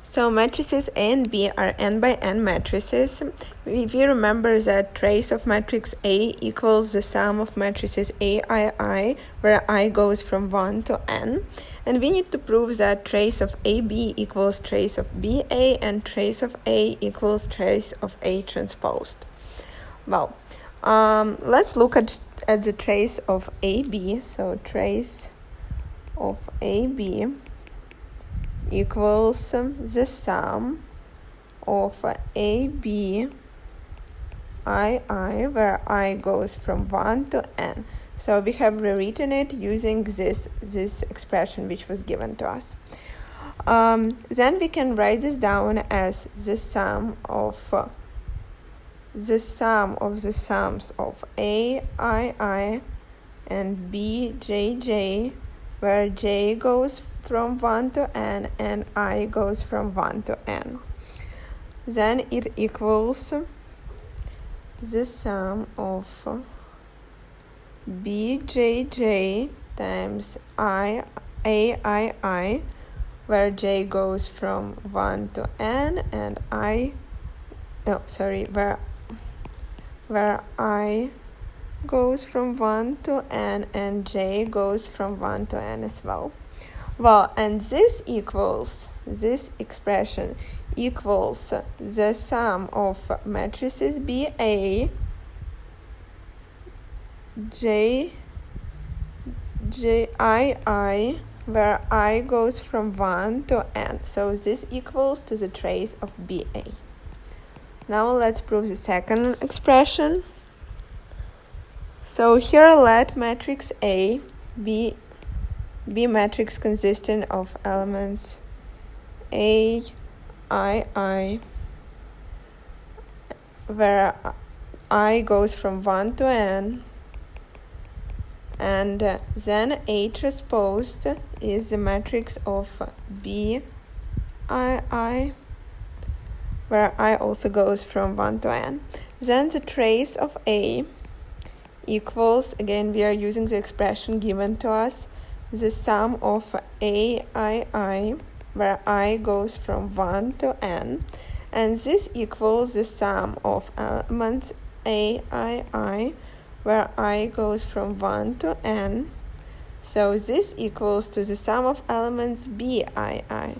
So matrices A and B are n by n matrices. If you remember that trace of matrix A equals the sum of matrices AII, where I goes from 1 to n. And we need to prove that trace of AB equals trace of BA and trace of A equals trace of A transposed. Well, let's look at the trace of AB. So trace of AB equals the sum of AB II, where I goes from 1 to n. So we have rewritten it using this expression which was given to us. Then we can write this down as the sum of the sums of A II and B J, where j goes from 1 to n and I goes from 1 to n. Then it equals the sum of bjj times aii, where j goes from 1 to n and where I goes from 1 to n and j goes from 1 to n as well. Well, and this expression equals the sum of matrices BA, J I, where I goes from 1 to n. So this equals to the trace of BA. Now let's prove the second expression. So here let matrix A be matrix consisting of elements A, I, where I goes from 1 to n, and then A transposed is the matrix of B, I, where I also goes from 1 to n. Then the trace of A equals, again we are using the expression given to us, the sum of AII, where I goes from 1 to n, and this equals the sum of elements AII, where I goes from 1 to n. So this equals to the sum of elements BII,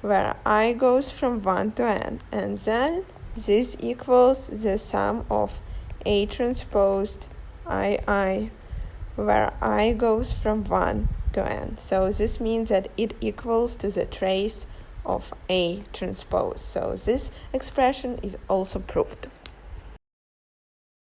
where I goes from 1 to n, and then this equals the sum of A transposed II, where I goes from 1 to n. So this means that it equals to the trace of A transpose. So this expression is also proved.